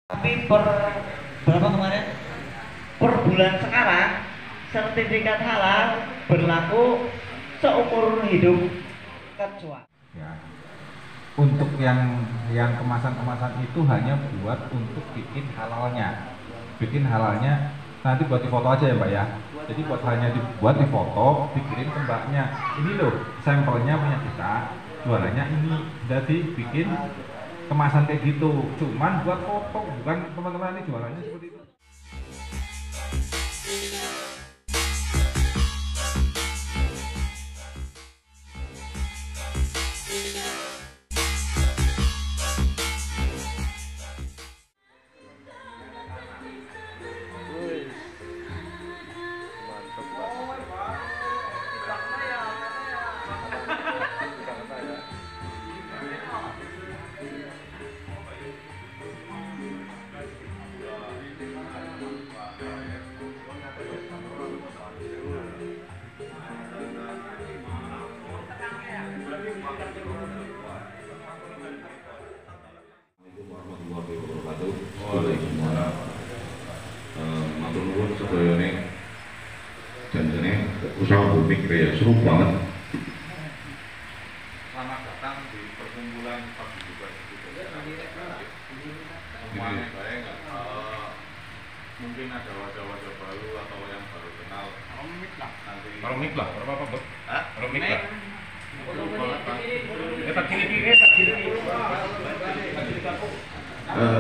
Tapi per berapa kemarin? Per bulan sekarang sertifikat halal berlaku seumur hidup kecuali. Ya. Untuk yang kemasan-kemasan itu hanya buat untuk bikin halalnya. Bikin halalnya nanti buat di foto aja ya Mbak ya. Jadi buat hanya dibuat di foto, dikirim ke Mbaknya. Ini loh sampelnya punya kita, jualannya ini. Jadi bikin kemasan kayak gitu. Cuman buat foto, bukan teman-teman ini jualannya seperti itu. Matur nuwun sedayane janjane usaha bumi ya seru banget. Selamat datang di perkumpulan paguyuban semuanya baik. Mungkin ada wajah-wajah baru atau yang baru kenal. Nanti kalau mik lah, berapa Bos? Hah? Kalau mik lah.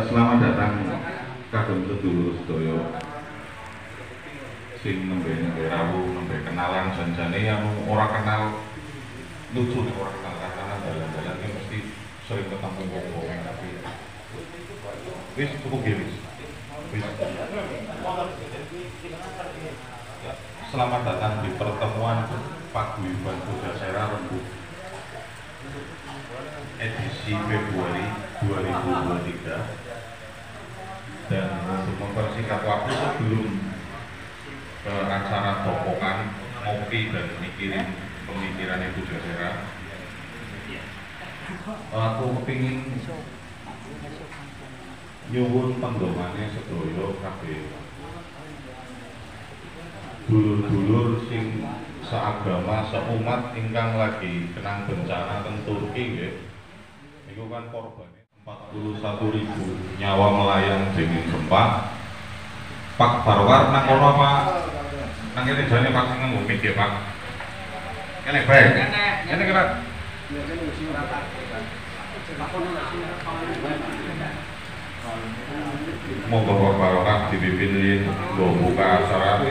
Selamat datang kagem sedulur sedaya sing nembe rawuh nembe kenalan janjane yang ora kenal lucu nek ora kenal karena dalan-dalan ki mesti sering ketemu wong-wong tapi wis cukup ya wis. Selamat datang di pertemuan Paguyuban Pujasera Rembug edisi Februari 2023. Dan untuk mempersingkat waktu sebelum acara tokokan ngopi dan mikirin pemikiran Ibu Jasera, aku kepingin nyuwun pendongane sedaya kabeh dulur-dulur sing seagama seumat ingkang lagi kenang bencana teng Turki nggih. Niku kan korbane 41.000 nyawa melayang dening gempa. Pak Barwar nang kono apa? Nang kene jane Pak sing ngomong ya Pak. Kene bae. Kene kira. Monggo Pak Barwar dipimpin buka acara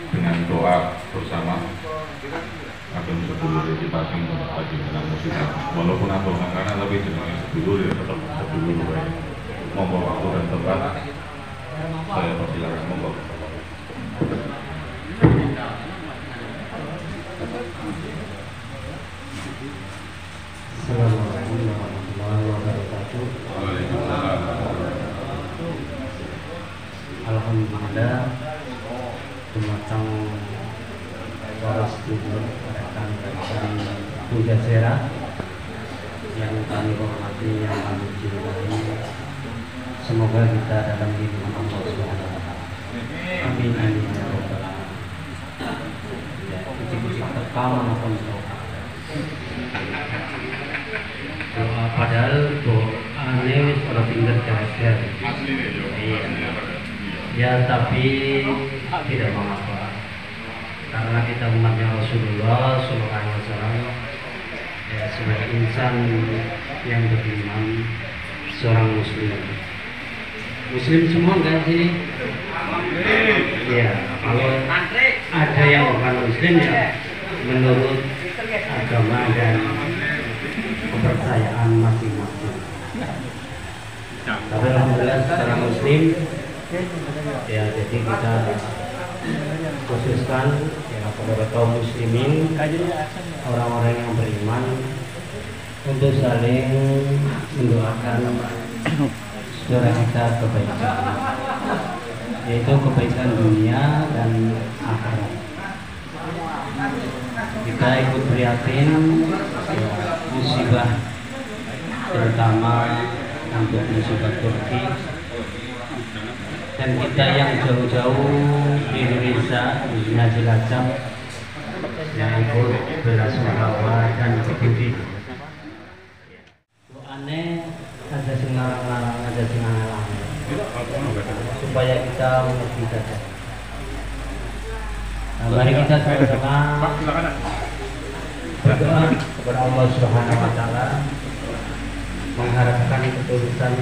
dengan doa bersama akan sedulur kita sing lagi menang musibah. Walaupun abang karena lebih jenenge sedulur ya tetap sedulur bae. Monggo waktu dan tempat saya persilakan monggo. Assalamualaikum warahmatullahi wabarakatuh. Waalaikumsalam. Alhamdulillah Dumateng para sedulur rekan dari Pujasera yang kami hormati, yang kami cintai, semoga kita dalam lindungan Allah Subhanahu wa Ta'ala. Amin amin ya rabbal alamin. Ucap-ucap pertama maupun doa. Doa padahal doa ini kalau tinggal jahat. Ya tapi tidak mengapa karena kita umatnya Rasulullah SAW, ya sebagai insan yang beriman, seorang muslim semua enggak sih? Ya kalau ada yang bukan muslim ya menurut agama dan kepercayaan masing-masing. Tapi alhamdulillah secara muslim ya, jadi kita khususkan ya kepada kaum muslimin, orang-orang yang beriman, untuk saling mendoakan saudara kita kebaikan, yaitu kebaikan dunia dan akhirat. Kita ikut prihatin ya, musibah terutama untuk musibah Turki dan kita yang jauh-jauh di Indonesia, khususnya Cilacap, yang ikut belasungkawa dan berdiri. Doanya ada singarang-larang, ada singarang, supaya kita mengerti saja. Nah, mari kita sama-sama berdoa kepada Allah Subhanahu wa Ta'ala, mengharapkan ketulusan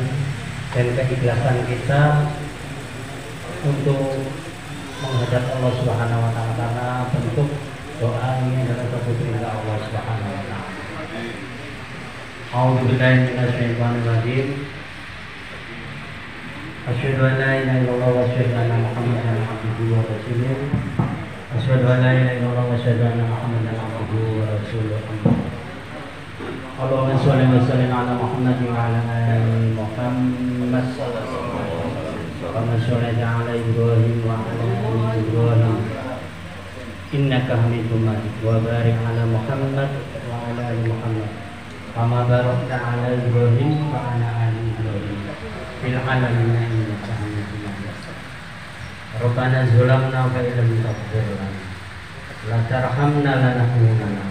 dan keikhlasan kita untuk menghadap Allah Subhanahu wa Ta'ala, karena bentuk doa ini adalah satu perintah Allah Subhanahu wa Ta'ala. A'udzubillahi minasyaitonir rajim. Asyhadu an la ilaha illallah wa asyhadu anna Muhammadan abduhu wa rasuluh. Asyhadu an la ilaha illallah wa asyhadu anna Muhammadan abduhu wa rasuluh. Allahumma shalli wa sallim ala Muhammad wa ala ali Muhammad. Kama shallaita ala Ibrahim wa ala ali Ibrahim innaka Hamidum Majid. Wa barik ala Muhammad wa ala ali Muhammad kama barakta ala Ibrahim wa ala ali Ibrahim fil alamin innaka Hamidum Majid. Rabbana zalamna wa illam taghfir lana la tarhamna lanakunanna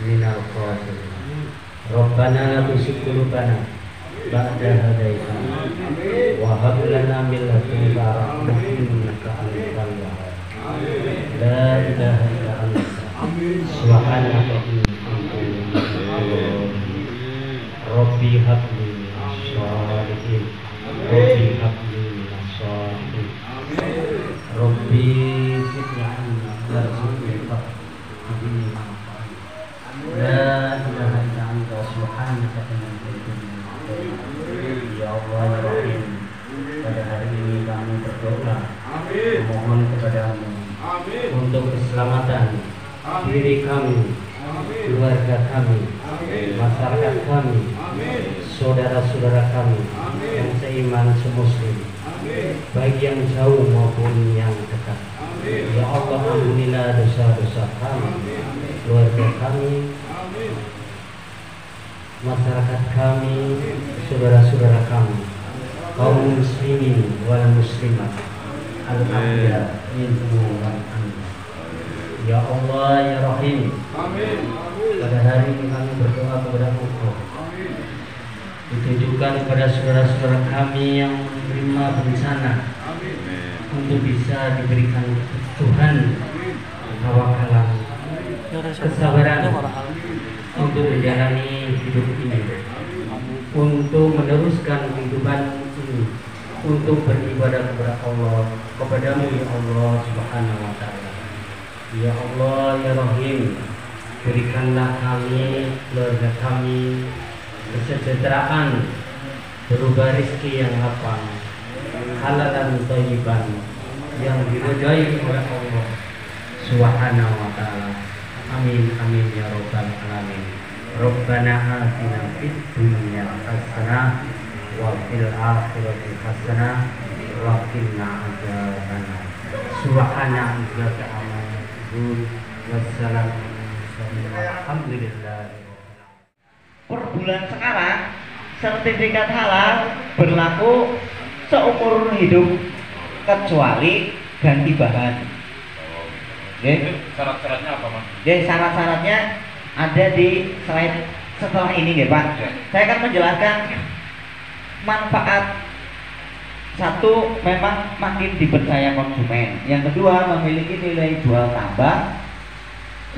minal khasirin. Rabbana la tuzigh qulubana ba'da hadaytana wa hab lana min ladunka rahmatan innaka antal wahhab. La ilaha illa anta subhanaka inni kuntu minadh dhalimin. Rabbi habli minas shalihin. Rabbi habli minas shalihin. Rabbi zidni ilma warzuqni fadla. La ilaha illa anta subhanaka inni kuntu minadh dhalimin. Ya Allah ya Rahim, pada hari ini kami berdoa memohon kepadamu untuk keselamatan diri kami, keluarga kami, masyarakat kami, saudara-saudara kami yang seiman semuslim, baik yang jauh maupun yang dekat. Ya Allah, ampunilah dosa-dosa kami, keluarga kami, masyarakat kami, saudara-saudara kami, kaum muslimin wal muslimat, al-ahya minhum wal amwat. Ya Allah ya Rahim, pada hari ini kami berdoa kepada Engkau, ditujukan kepada saudara-saudara kami yang menerima bencana, untuk bisa diberikan Tuhan tawakalan, kesabaran untuk menjalani hidup ini, untuk meneruskan kehidupan ini, untuk beribadah kepada Allah, kepadamu ya Allah Subhanahu wa Ta'ala. Ya Allah ya Rahim, berikanlah kami, keluarga kami kesejahteraan berupa rezeki yang lapang, halal dan thayyiban, yang diridhai oleh Allah Subhanahu wa Ta'ala. Amin amin ya rabbal alamin. Rabbana atina fid dunya hasanah wa fil akhirati hasanah wa qina adzabannar. Subhanaka ta'ala wassalamu alhamdulillah. Per bulan sekarang sertifikat halal berlaku seumur hidup kecuali ganti bahan. Syarat-syaratnya apa, Mas? Jadi syarat-syaratnya ada di slide setelah ini ya Pak. Saya akan menjelaskan manfaat. Satu, memang makin dipercaya konsumen. Yang kedua, memiliki nilai jual tambah.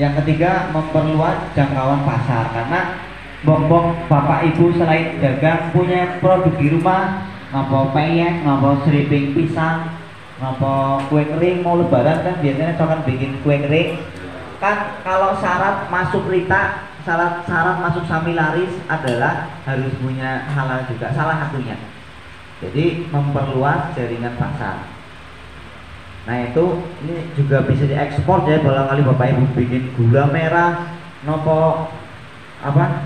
Yang ketiga, memperluas jangkauan pasar, karena bong-bong bapak ibu selain dagang punya produk di rumah, ngapa peyek, ngapa seriping pisang, ngapa kue kering. Mau lebaran kan biasanya cokan bikin kue kering kan. Kalau syarat masuk Rita, syarat masuk Samilaris adalah harus punya halal juga, salah satunya. Jadi memperluas jaringan pasar. Nah itu ini juga bisa diekspor ya, barangkali bapak ibu bikin gula merah, nopo apa?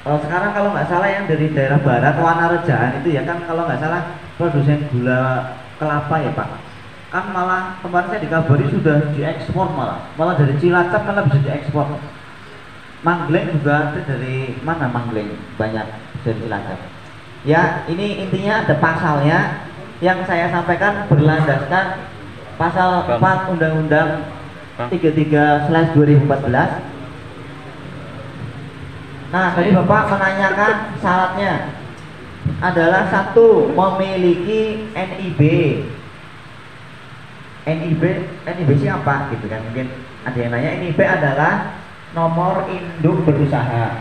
Sekarang kalau nggak salah yang dari daerah barat Wanarejaan itu ya kan, kalau nggak salah produsen gula kelapa ya Pak. Kan malah kemarin saya dikabari sudah diekspor, malah dari Cilacap malah bisa diekspor. Manggleng juga ada, dari mana Manggleng banyak dari Cilacap. Ya ini intinya ada pasalnya, yang saya sampaikan berlandaskan pasal 4 Undang-Undang 33/2014. Nah, tadi Bapak menanyakan syaratnya adalah satu, memiliki NIB. NIB siapa gitu kan, mungkin ada yang nanya. NIB adalah nomor induk berusaha.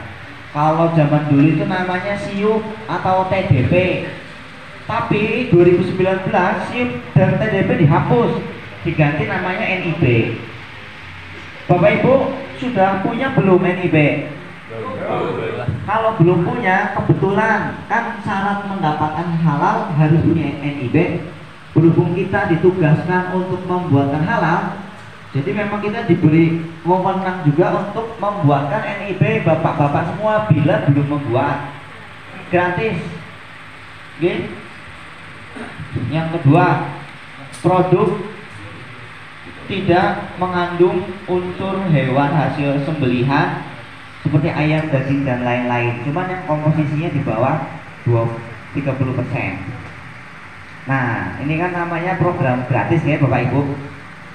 Kalau zaman dulu itu namanya SIUP atau TDP, tapi 2019 SIUP dan TDP dihapus, diganti namanya NIB. Bapak Ibu sudah punya belum NIB? Kalau belum punya, kebetulan kan syarat mendapatkan halal harus punya NIB. Berhubung kita ditugaskan untuk membuatkan halal, jadi memang kita diberi wewenang juga untuk membuatkan NIB bapak-bapak semua bila belum membuat, gratis. Oke. Yang kedua, produk tidak mengandung unsur hewan hasil sembelihan seperti ayam, daging dan lain-lain. Cuman yang komposisinya di bawah 30%. Nah, ini kan namanya program gratis ya Bapak Ibu.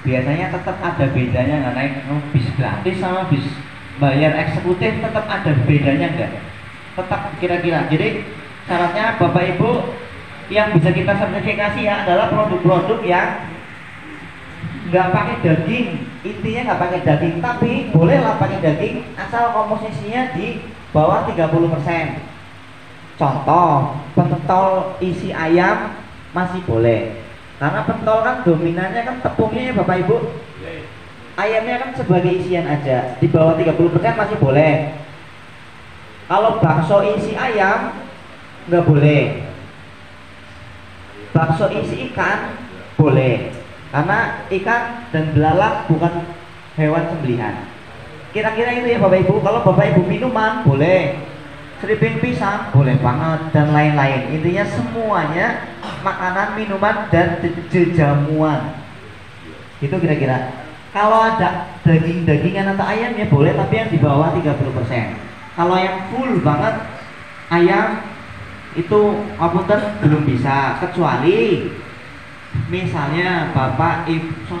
Biasanya tetap ada bedanya nggak, naik bis gratis sama bis bayar eksekutif, tetap ada bedanya nggak? Tetap kira-kira. Jadi syaratnya Bapak Ibu yang bisa kita sertifikasi ya adalah produk-produk yang nggak pakai daging. Intinya nggak pakai daging, tapi bolehlah pakai daging asal komposisinya di bawah 30%. Contoh, pentol isi ayam masih boleh, karena pentol kan dominannya kan tepungnya ya Bapak Ibu. Ayamnya kan sebagai isian aja, di bawah 30% masih boleh. Kalau bakso isi ayam nggak boleh. Bakso isi ikan boleh, karena ikan dan belalang bukan hewan sembelihan. Kira-kira itu ya Bapak Ibu. Kalau Bapak Ibu minuman boleh, seriping pisang boleh banget, dan lain-lain. Intinya semuanya makanan, minuman, dan jamuan. Itu kira-kira. Kalau ada daging-dagingan atau ayam ya boleh, tapi yang di bawah 30%. Kalau yang full banget ayam itu apunten belum bisa, kecuali misalnya Bapak Ibu,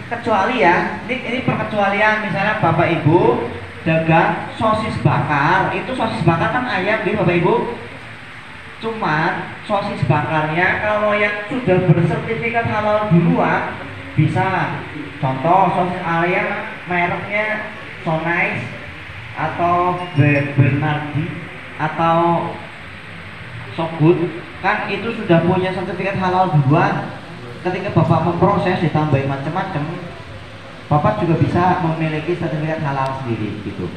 kecuali ya, ini perkecualian. Misalnya Bapak Ibu dagang sosis bakar, itu sosis bakar kan ayam gitu Bapak Ibu. Cuman sosis bakarnya kalau yang sudah bersertifikat halal duluan bisa. Contoh sosis ayam mereknya So Nice atau Bernardi atau So Good, kan itu sudah punya sertifikat halal duluan. Ketika Bapak memproses ditambahin macam-macam, Bapak juga bisa memiliki sertifikat halal sendiri gitu.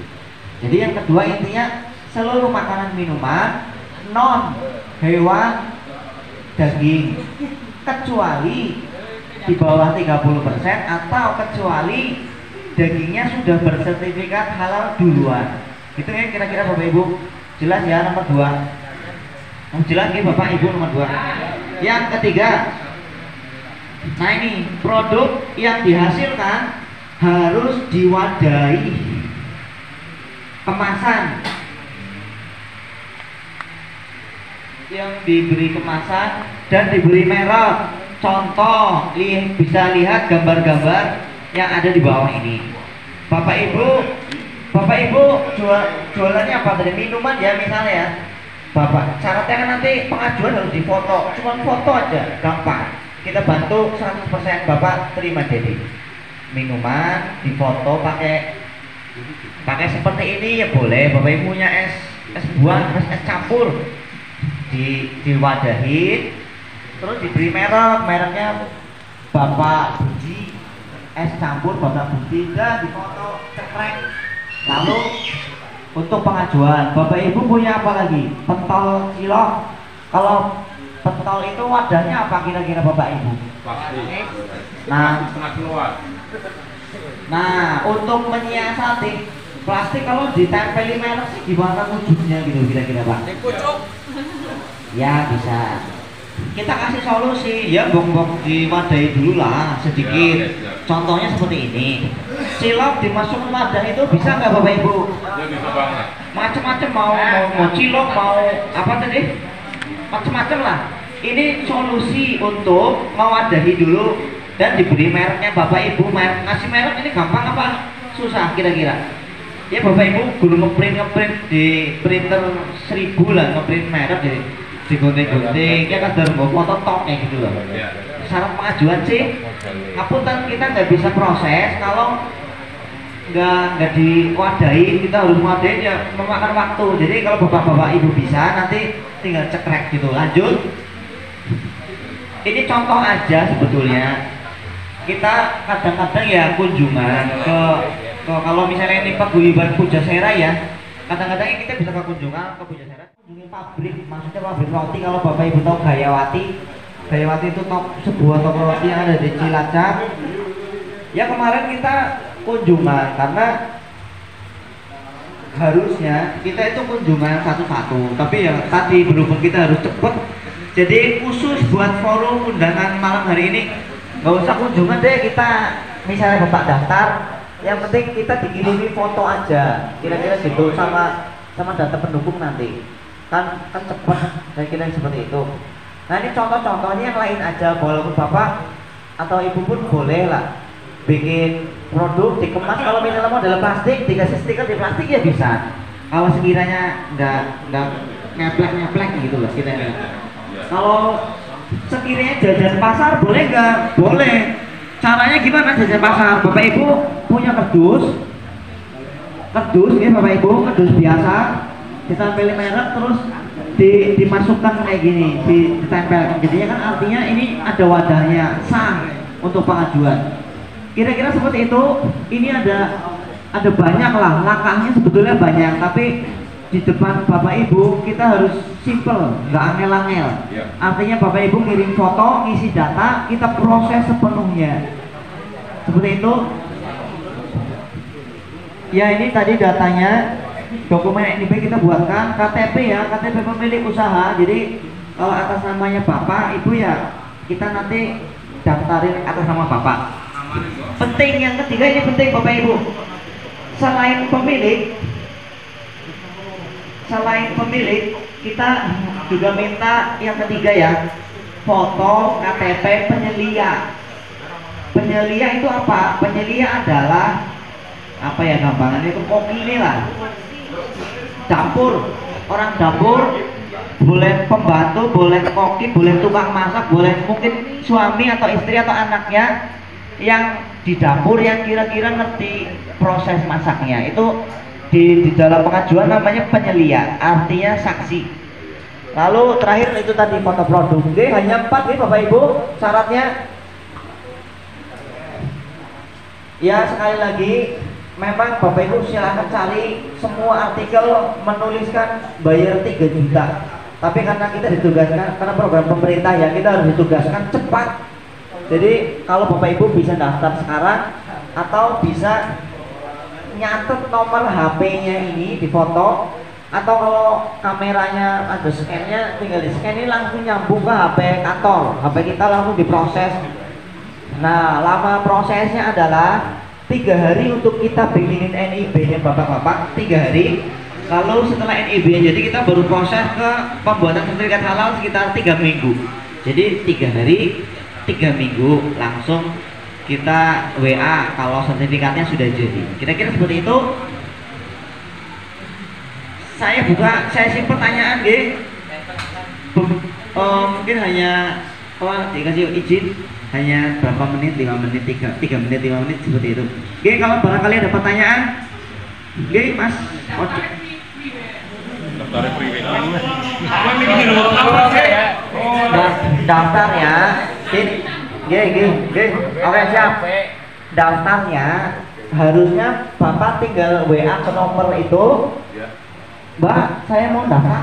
Jadi yang kedua, intinya seluruh makanan minuman non hewan daging, kecuali di bawah 30% atau kecuali dagingnya sudah bersertifikat halal duluan. Itu ya kira-kira Bapak Ibu. Jelas ya nomor 2. Jelas ya Bapak Ibu nomor 2. Yang ketiga, nah ini produk yang dihasilkan harus diwadahi kemasan, yang diberi kemasan dan diberi merek. Contoh, bisa lihat gambar-gambar yang ada di bawah ini. Bapak Ibu jualannya apa tadi? Minuman ya misalnya ya. Bapak, syaratnya kan nanti pengajuan harus difoto, cuma foto aja, gampang. Kita bantu 100%, Bapak terima jadi. Minuman difoto pakai seperti ini ya boleh. Bapak Ibu punya es buah, es campur, diwadahin, terus diberi mereknya Bapak Budi, es campur Bapak Budi, udah difoto, cekrek. Lalu untuk pengajuan, Bapak Ibu punya apa lagi? Pentol cilok. Kalau pentol itu wadahnya apa kira-kira Bapak Ibu? Plastik. Nah, untuk menyiasati plastik, kalau ditempeli merek sih gimana wujudnya gitu kira-kira Pak? Ya bisa. Kita kasih solusi ya, bong-bong diwadahi dulu lah sedikit. Contohnya seperti ini. Cilok dimasukkan wadah itu bisa nggak Bapak Ibu? Ya bisa banget. Macam-macam, mau cilok, mau apa tadi? macam-macam lah. Ini solusi untuk mewadahi dulu dan diberi mereknya Bapak Ibu. Ngasih merek ini gampang apa susah kira-kira? Ya Bapak Ibu guru ngeprint di printer 1000 lah, ngeprint merek jadi digunting-gunting ya kan, dan mau foto tok kayak gitu loh. Syarat pengajuan sih ngapunten, kita nggak bisa proses kalau nggak diwadahi. Kita harus wadahin ya, memakan waktu. Jadi kalau bapak-bapak ibu bisa nanti tinggal cekrek gitu. Lanjut, ini contoh aja sebetulnya. Kita kadang-kadang ya kunjungan ke kalau misalnya ini paguyuban Pujasera ya, kadang-kadang kita bisa ke kunjungan ke Pujasera, kunjungi pabrik, maksudnya pabrik roti. Kalau bapak ibu tahu Gayawati itu sebuah toko roti yang ada di Cilacap. Ya kemarin kita kunjungan karena harusnya kita itu kunjungan satu-satu, tapi ya tadi berhubung kita harus cepet, jadi khusus buat forum undangan malam hari ini nggak usah kunjungan deh. Kita misalnya bapak daftar, yang penting kita dikirimi foto aja kira-kira gitu sama data pendukung nanti kan cepet, saya kira seperti itu. Nah ini contoh-contohnya yang lain aja, walaupun bapak atau ibu pun boleh lah bikin produk dikemas. Kalau misalnya mau dalam plastik dikasih stiker di plastik ya bisa, kalau sekiranya nggak ngeplek gitu loh kita. Kalau sekiranya jajan pasar boleh nggak? Boleh. Caranya gimana jajan pasar? Bapak ibu punya kardus ya bapak ibu, kardus biasa ditempelin merek terus dimasukkan kayak gini, ditempelkan jadinya kan artinya ini ada wadahnya, sah untuk pengajuan. Kira-kira seperti itu. Ini ada banyak lah langkahnya, sebetulnya banyak, tapi di depan bapak ibu kita harus simple, nggak angel-angel. Artinya bapak ibu ngirim foto, ngisi data, kita proses sepenuhnya seperti itu. Ya ini tadi datanya, dokumen NIP kita buatkan, KTP ya, KTP pemilik usaha. Jadi kalau atas namanya bapak ibu ya kita nanti daftarin atas nama bapak. Penting yang ketiga, ini penting bapak ibu, selain pemilik kita juga minta yang ketiga ya, foto KTP penyelia. Penyelia itu apa? Penyelia adalah apa ya, gampangannya itu koki ini lah, dapur, orang dapur, boleh pembantu, boleh koki, boleh tukang masak, boleh mungkin suami atau istri atau anaknya yang di dapur yang kira-kira ngerti proses masaknya. Itu di dalam pengajuan namanya penyelia, artinya saksi. Lalu terakhir itu tadi foto produk. Oke, hanya 4 nih bapak ibu syaratnya. Ya sekali lagi, memang bapak ibu silahkan cari semua artikel menuliskan bayar 3 juta. Tapi karena kita ditugaskan, karena program pemerintah ya, kita harus ditugaskan cepat. Jadi kalau bapak ibu bisa daftar sekarang atau bisa nyatet nomor HP-nya ini di foto, atau kalau kameranya ada scan-nya tinggal di scan, ini langsung nyambung ke HP kantor, HP kita langsung diproses. Nah lama prosesnya adalah 3 hari untuk kita bikinin NIB-nya bapak-bapak, 3 hari. Kalau setelah NIB jadi kita baru proses ke pembuatan sertifikat halal sekitar 3 minggu. Jadi 3 hari 3 minggu langsung kita WA kalau sertifikatnya sudah jadi. Kira-kira seperti itu. Saya simpen pertanyaan mungkin hanya dikasih izin hanya berapa menit, 5 menit, 3 menit, 5 menit seperti itu. Oke, kalau barangkali ada pertanyaan, oke Mas. Daftar ya. Oke siap. Daftarnya harusnya bapak tinggal WA ke nomor itu. Mbak, saya mau daftar.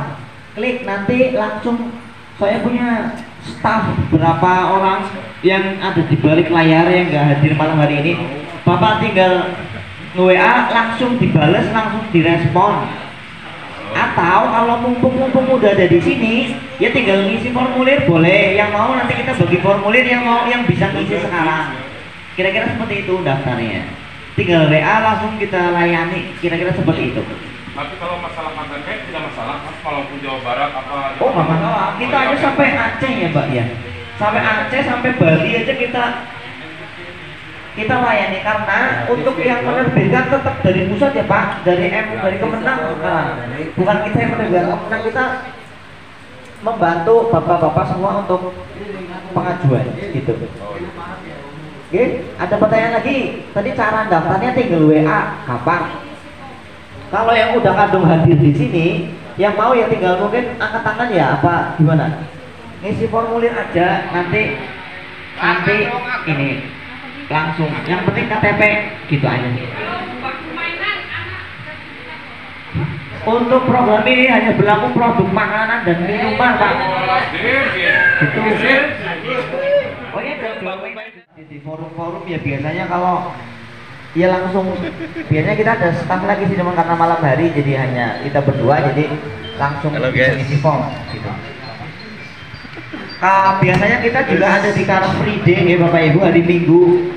Klik nanti langsung. Saya punya staff berapa orang yang ada di balik layar yang nggak hadir malam hari ini. Bapak tinggal nge-WA langsung dibales, langsung direspon. Atau kalau mumpung udah ada di sini, ya tinggal ngisi formulir boleh. Yang mau nanti kita bagi formulir, yang bisa ngisi sekarang. Kira-kira seperti itu daftarnya. Tinggal WA langsung kita layani. Kira-kira seperti itu. Tapi kalau masalah KTP tidak masalah, Pak. Maluku Jawa Barat apa? Oh nggak masalah, kita aja sampai Aceh ya Mbak ya, sampai Aceh sampai Bali aja kita layani, karena untuk yang menerbitkan tetap dari pusat ya Pak, dari Kemenang, bukan kita yang menerbitkan. Kemenang kita membantu bapak-bapak semua untuk pengajuan gitu. Oke, ada pertanyaan lagi. Tadi cara daftarnya tinggal WA, kapan? Kalau yang udah kadung hadir di sini, yang mau ya tinggal mungkin angkat tangan ya, apa gimana? Ngisi formulir aja, nanti ini langsung. Yang penting KTP gitu aja. Untuk program ini hanya berlaku produk makanan dan minuman Pak. Gitu. Oh iya, di forum-forum ya biasanya kalau ya langsung, biasanya kita ada staff lagi sih, cuman karena malam hari jadi hanya kita berdua, jadi langsung bisa ngisi form gitu. Biasanya kita juga ada di Car Free Day ya Bapak Ibu, hari Minggu.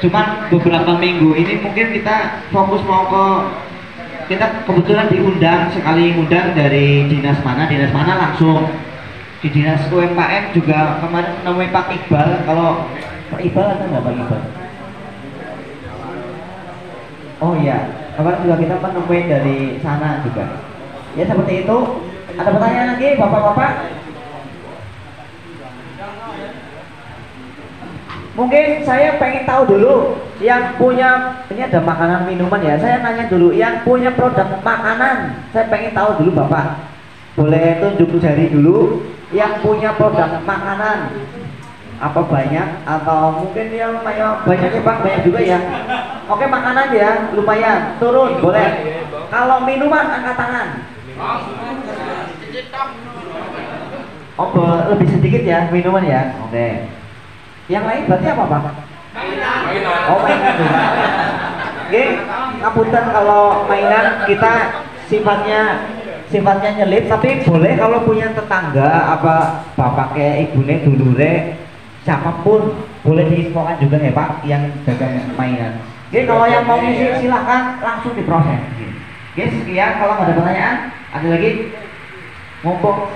Cuman beberapa minggu ini mungkin kita fokus mau kita kebetulan diundang, sekali undang dari dinas mana langsung. Di dinas UMKM juga kemarin namanya Pak Iqbal. Kalau Pak Iqbal ada nggak Pak Iqbal? Oh iya, kemarin juga kita menemuin dari sana juga. Ya seperti itu. Ada pertanyaan lagi Bapak-bapak? Mungkin saya pengen tahu dulu yang punya, ini ada makanan minuman ya, saya nanya dulu yang punya produk makanan, saya pengen tahu dulu Bapak, boleh tunjuk jari dulu yang punya produk makanan, apa banyak atau mungkin yang banyaknya Pak, banyak juga ya. Oke, makanan ya lumayan, turun boleh. Kalau minuman angkat tangan. Oh lebih sedikit ya minuman ya, oke. Yang lain berarti apa Pak? Mainan. Oh mainan juga. Oke, ngapunten kalau mainan kita sifatnya nyelip, tapi boleh kalau punya tetangga apa bapaknya, ibune, dulure, siapapun boleh diinfokan juga ya Pak yang dagang mainan. Oke, kalau yang mau ngisi silahkan langsung diproses. Oke, sekian. Kalau nggak ada pertanyaan, ada lagi? Mumpung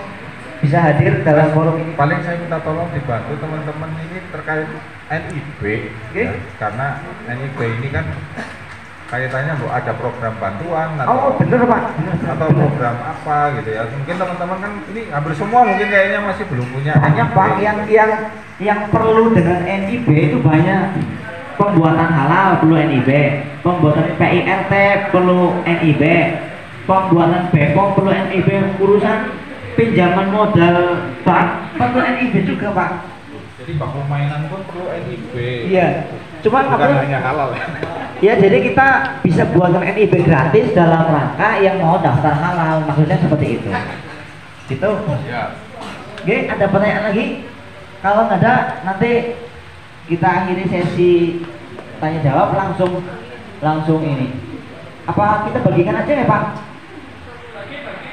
bisa hadir dalam forum ini. Paling saya minta tolong dibantu teman-teman ini terkait NIB, ya, karena NIB ini kan kaitannya ada program bantuan atau bener Pak, atau program apa gitu ya. Mungkin teman-teman kan ini hampir semua mungkin kayaknya masih belum punya. Banyak Pak yang perlu dengan NIB itu banyak. Pembuatan halal perlu NIB, pembuatan PIRT perlu NIB, pembuatan BPOM perlu NIB, urusan pinjaman modal bank perlu NIB juga Pak. Jadi baku mainan pun perlu NIB. Iya. Cuman bukan hanya halal. Ya jadi kita bisa buatkan NIB gratis dalam rangka yang mau daftar halal, maksudnya seperti itu. Gitu. Ya. Oke, ada pertanyaan lagi? Kalau nggak ada, nanti kita akhiri sesi tanya jawab langsung ini. Apa kita bagikan aja ya Pak?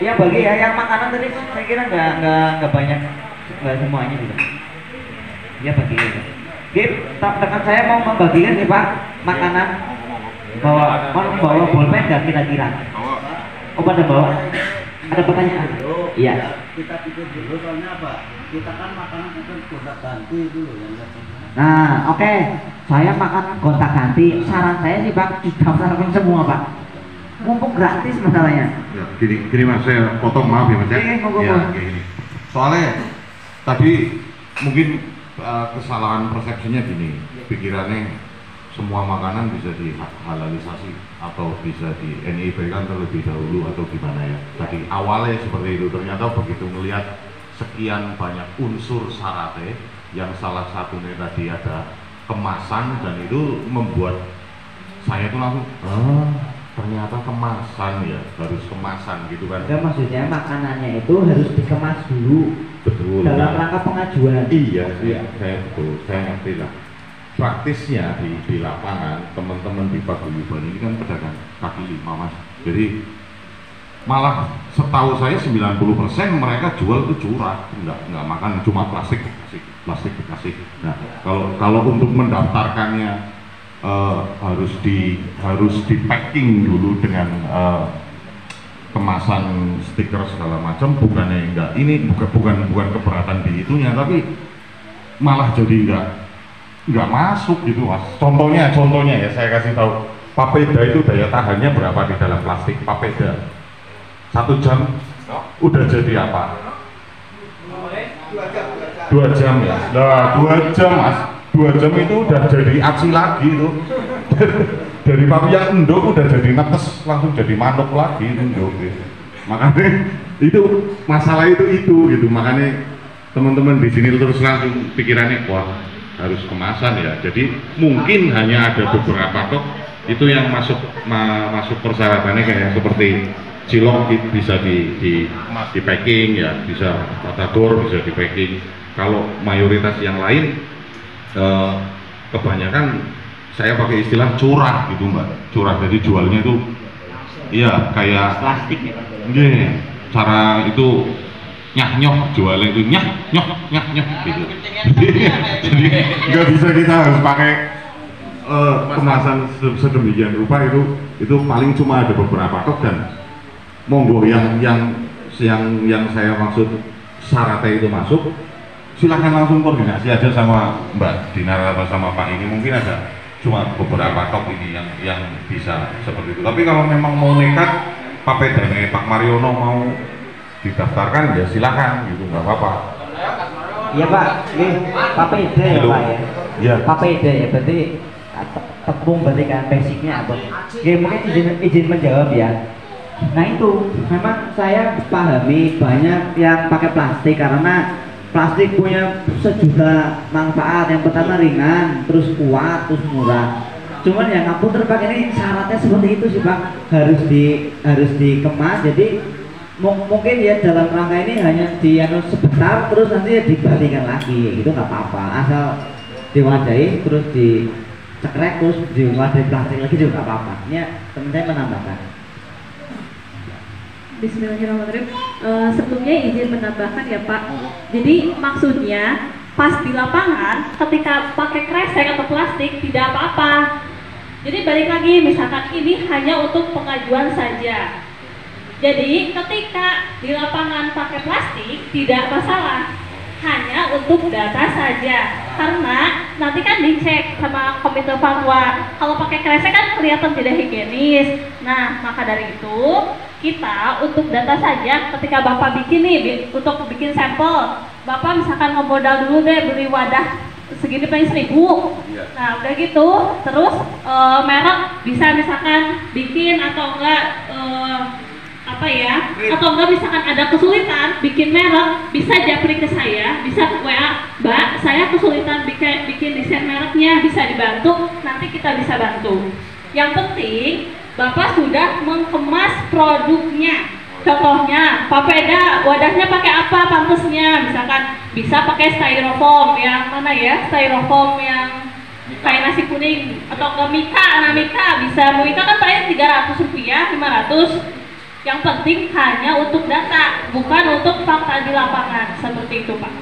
Ya bagi ya, yang makanan tadi saya kira nggak banyak, nggak semuanya juga. Ya bagi aja. Oke, tekan saya mau membagikan nih Pak makanan. Bawa bolpen nggak kira-kira? Oh pada bawa. Ada pertanyaan? Iya. Kita pikir dulu soalnya apa? Kita kan makanan kan gonta ganti dulu yang Nah, oke. Saya makan gonta ganti. Saran saya sih Pak, didaftarkan semua Pak. Mumpung gratis masalahnya. Ya, gini Mas, saya potong, maaf ya Mas ya. Ya, gini. Soalnya tadi mungkin kesalahan persepsinya gini, pikirannya semua makanan bisa dihalalisasi atau bisa di NIB kan terlebih dahulu atau gimana ya. Tadi awalnya seperti itu, ternyata begitu melihat sekian banyak unsur syaratnya, yang salah satunya tadi ada kemasan, dan itu membuat saya tuh langsung ternyata kemasan ya, harus kemasan gitu kan. Ya maksudnya makanannya itu harus dikemas dulu. Betul. Dalam rangka pengajuan. Iya, saya betul, saya ngerti lah. Praktisnya di lapangan teman-teman di Paguyuban ini kan pedagang kaki lima Mas. Jadi malah setahu saya 90% mereka jual itu curah, nggak makan, cuma plastik dikasih. Nah kalau untuk mendaftarkannya harus di packing dulu dengan kemasan stiker segala macam, bukannya enggak ini bukan keberatan di itunya, tapi malah jadi enggak masuk gitu Mas. Contohnya ya saya kasih tahu, papeda itu daya tahannya berapa di dalam plastik papeda? 1 jam udah jadi apa? 2 jam ya. Nah, 2 jam Mas. 2 jam itu udah jadi aci lagi itu. Dari papi yang endok udah jadi netes, langsung jadi manuk lagi itu endok gitu. Makanya itu masalah itu gitu. Makanya teman-teman di sini terus langsung pikirannya wah harus kemasan ya. Jadi mungkin hanya ada beberapa tok itu yang masuk persyaratannya kayak seperti cilok bisa di packing ya, bisa batagor bisa di packing. Kalau mayoritas yang lain kebanyakan saya pakai istilah curah gitu Mbak, curah, jadi jualnya itu iya kayak Plastik ya. iya, cara itu nyah-nyoh, jualnya itu nyah-nyoh gitu. Jadi nggak bisa kita harus pakai kemasan sedemikian rupa, itu paling cuma ada beberapa tok, dan monggo yang saya maksud syaratnya itu masuk, silahkan langsung koordinasi aja sama Mbak Dinar atau sama Pak ini, mungkin ada cuma beberapa tok ini yang bisa seperti itu. Tapi kalau memang mau nekat papedane Pak Mariono mau didaftarkan ya silakan gitu, nggak apa-apa. Iya Pak, ini papeda ya Pak ya. Iya. Papeda ya, berarti tepung berarti kan basicnya apa? Oke, mungkin izin menjawab ya. Nah itu memang saya pahami banyak yang pakai plastik karena plastik punya sejuta manfaat. Yang pertama ringan, terus kuat, terus murah. Cuman yang komputer pakai ini syaratnya seperti itu sih Pak, harus dikemas. Jadi mungkin ya dalam rangka ini hanya sebentar, terus nanti ya dibalikan lagi, itu nggak apa-apa. Asal diwadahi, terus dicekrek, terus diwadahi plastik lagi juga nggak apa-apa. Ini teman saya menambahkan. Bismillahirrahmanirrahim. Sebelumnya izin menambahkan ya Pak. Jadi maksudnya pas di lapangan ketika pakai kresek atau plastik tidak apa-apa. Jadi balik lagi, misalkan ini hanya untuk pengajuan saja. Jadi ketika di lapangan pakai plastik tidak masalah, hanya untuk data saja. Karena nanti kan dicek sama komite fatwa. Kalau pakai kresek kan kelihatan tidak higienis. Nah maka dari itu kita untuk data saja. Ketika Bapak bikin nih, untuk bikin sampel, Bapak misalkan ngemodal dulu deh beli wadah segini paling 1.000. Nah udah gitu, terus merek bisa misalkan bikin atau enggak atau enggak misalkan ada kesulitan bikin merek, bisa japri ke saya, bisa WA, Mbak saya kesulitan bikin desain mereknya, bisa dibantu, nanti kita bisa bantu. Yang penting Bapak sudah mengemas produknya. Contohnya, papeda wadahnya pakai apa pantesnya, misalkan bisa pakai styrofoam yang mana ya, styrofoam yang kayak nasi kuning, atau ke Mika, nah Mika bisa, Mika kan bayar Rp300, 500. Yang penting hanya untuk data, bukan untuk fakta di lapangan, seperti itu Pak.